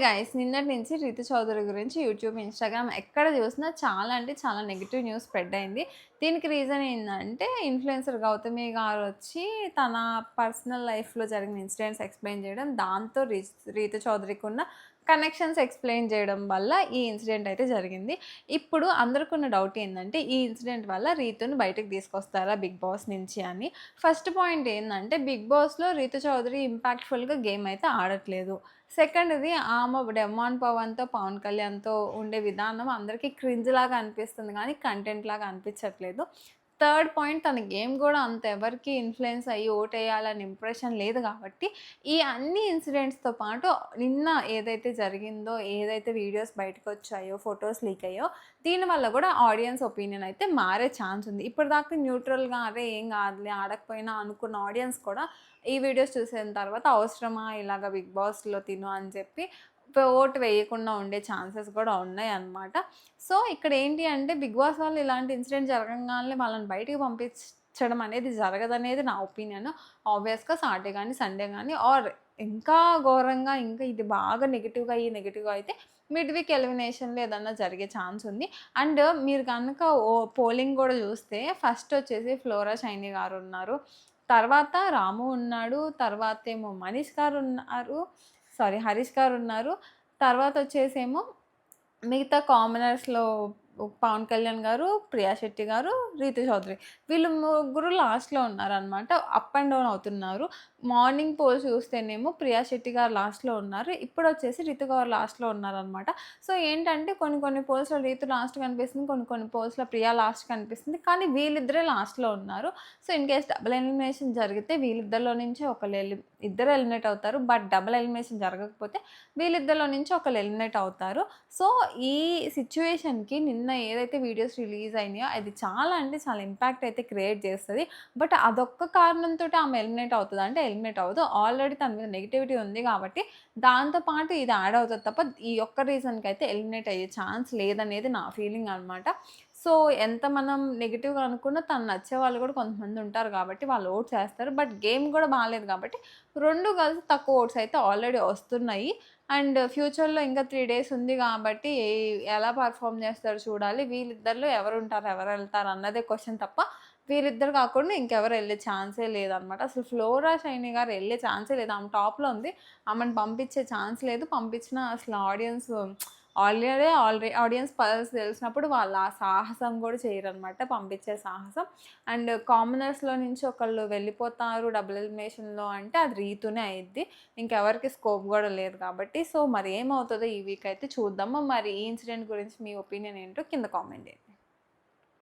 Guys నిన్నటి నుంచి రీతు చౌదరి గురించి యూట్యూబ్, ఇన్‌స్టాగ్రామ్ ఎక్కడ చూసినా చాలా అంటే చాలా నెగెటివ్ న్యూస్ స్ప్రెడ్ అయింది. దీనికి రీజన్ ఏందంటే ఇన్‌ఫ్లుయెన్సర్ గౌతమి గారొచ్చి తన పర్సనల్ లైఫ్‌లో జరిగిన ఇన్సిడెంట్స్ ఎక్స్‌ప్లెయిన్ చేయడం, దాంతో రీతు చౌదరికున్న కనెక్షన్స్ ఎక్స్‌ప్లెయిన్ చేయడం వల్ల ఈ ఇన్సిడెంట్ అయితే జరిగింది. ఇప్పుడు అందరికున్న డౌట్ ఏందంటే ఈ ఇన్సిడెంట్ వల్ల రీతుని బయటకి తీసుకొస్తారా బిగ్ బాస్ నుంచి అని. ఫస్ట్ పాయింట్ ఏందంటే బిగ్ బాస్‌లో రీతు చౌదరి ఇంపాక్ట్‌ఫుల్‌గా గేమ్ అయితే ఆడట్లేదు. సెకండ్‌ది ఆమె 'డెమాన్ పవన్‌తో', 'పవన్ కళ్యాణ్‌తో' ఉండే విధానం అందరికీ క్రింజ్ లాగా అనిపిస్తుంది గానీ, కంటెంట్ లాగా అనిపించట్లేదు. థర్డ్ పాయింట్ తన గేమ్ గూడా అంత ఎవరికీ ఇన్‌ఫ్లుయెన్స్ అయ్యి ఓటేయాలని ఇంప్రెషన్ లేదు గాబట్టి, ఈ అన్ని ఇన్సిడెంట్స్‌తో పాటు నిన్న ఏదైతే జరిగిందో, ఏదైతే వీడియోస్ బయటకొచ్చాయో, ఫోటోస్ లీక్ అయ్యాయో, దీనివల్ల గూడా ఆడియన్స్ ఒపీనియన్ అయితే మారే ఛాన్స్ ఉంది. ఇప్పటిదాకా న్యూట్రల్‌గా అరే ఏం గాదులే ఆడకపోయినా అనుకున్న ఆడియన్స్ కూడా ఈ వీడియోస్ చూసిన తర్వాత అవసరమా ఇలాగ బిగ్ బాస్‌లో తిను అని చెప్పి ఓటు వేయకుండా ఉండే ఛాన్సెస్ కూడా ఉన్నాయన్నమాట. సో, ఇక్కడ ఏంటి అంటే బిగ్ బాస్ వాళ్ళు ఇలాంటి ఇన్సిడెంట్ జరగంగానే వాళ్ళని బయటికి పంపించడం అనేది జరగదనేది నా ఒపీనియన్. ఆబ్వియస్‌గా సాటర్డే గానీ, సండే గానీ ఆర్ ఇంకా ఘోరంగా ఇంకా ఇది బాగా నెగెటివ్‌గా అయితే మిడ్ వీక్ ఎలిమినేషన్‌లో ఏదన్నా జరిగే ఛాన్స్ ఉంది. అండ్ మీరు గనక పోలింగ్ గూడా చూస్తే ఫస్ట్ వచ్చేసి ఫ్లోరా షైనీ గారున్నారు. తర్వాత రాము ఉన్నాడు. తర్వాతేమో మనీష్ గారున్నారు. సారీ, హరీష్ గారున్నారు. తర్వాతొచ్చేసేమో మిగతా కామనర్స్‌లో పవన్ కళ్యాణ్ గారు, ప్రియా శెట్టి గారు, రీతు చౌదరి. వీళ్ళు ముగ్గురు లాస్ట్‌లో ఉన్నారనమాట. అప్ అండ్ డౌన్ అవుతున్నారు. మార్నింగ్ పోల్స్ చూస్తేనేమో ప్రియా శెట్టి గారు లాస్ట్‌లో ఉన్నారు. ఇప్పుడొచ్చేసి రీతు గారు లాస్ట్‌లో ఉన్నారనమాట. సో, ఏంటంటే కొన్ని పోల్స్‌లో రీతు లాస్ట్ కనిపిస్తుంది. కొన్ని పోల్స్‌లో ప్రియా లాస్ట్ కనిపిస్తుంది. కానీ వీళ్ళిద్దరే లాస్ట్‌లో ఉన్నారు. So, in case double elimination జరిగితే వీళ్ళిద్దరిలో నుంచి ఇద్దరు ఎలిమినేట్ అవుతారు. బట్ డబుల్ ఎలిమినేషన్ జరగకపోతే వీళ్ళిద్దరిలో నుంచి ఒకళ్ళు ఎలిమినేట్ అవుతారు. సో, ఈ సిట్యుయేషన్‌కి నిన్న ఏదైతే వీడియోస్ రిలీజ్ అయినాయో అది చాలా అంటే చాలా ఇంపాక్ట్ అయితే క్రియేట్ చేస్తది. బట్ అదొక్క కారణంతోటి ఆమె ఎలిమినేట్ అవుతదా అంటే ఎలిమినేట్ అవ్వదు. ఆల్రెడీ తన మీద నెగటివిటీ ఉంది కాబట్టి దాంతో పాటు ఇది యాడ్ అవుతది తప్ప ఈ ఒక్క రీజన్‌కైతే ఎలిమినేట్ అయ్యే ఛాన్స్ లేదనేది నా ఫీలింగ్ అనమాట. సో, ఎంత మనం నెగెటివ్‌గా అనుకున్నా తను నచ్చేవాళ్ళు కూడా కొంతమంది ఉంటారు కాబట్టి వాళ్ళు ఓట్స్ ఏస్తారు. బట్ గేమ్ కూడా బాలేదు కాబట్టి 2 కలిసి తక్కువ ఓట్స్ అయితే ఆల్రెడీ వస్తున్నాయి. అండ్ ఫ్యూచర్‌లో ఇంకా 3 డేస్ ఉంది గాబట్టి ఎలా పెర్ఫార్మ్ చేస్తారో చూడాలి. వీళ్ళిద్దరిలో ఎవరుంటారు, ఎవరెళ్తారు అన్నదే క్వెషన్ తప్ప వీళ్ళిద్దరు కాకుండా ఇంకెవరు ఎళ్ళే ఛాన్సే లేదనమాట. అసలు ఫ్లోరా షైనీ గారు ఎళ్ళే ఛాన్సే లేదు. ఆమె టాప్‌లో ఉంది. ఆమెను పంపించే ఛాన్స్ లేదు. పంపించినా అసలు ఆడియన్స్ పల్స్ తెలిసినప్పుడు వాళ్ళు ఆ సాహసం గూడా చేయరనమాట. పంపించే సాహసం. అండ్ కామనర్స్‌లో నుంచి ఒకళ్ళు వెళ్ళిపోతారు డబుల్ ఎలిమినేషన్‌లో అంటే అది రీతూనే అయ్యిద్ది. ఇంకెవరికీ స్కోప్ గూడా లేదు కాబట్టి. సో, మరి ఏమవుతదో ఈ వీక్ అయితే చూద్దాము. మరి ఈ ఇన్సిడెంట్ గురించి మీ ఒపీనియన్ ఏంటో కింద కామెంట్ చేయండి.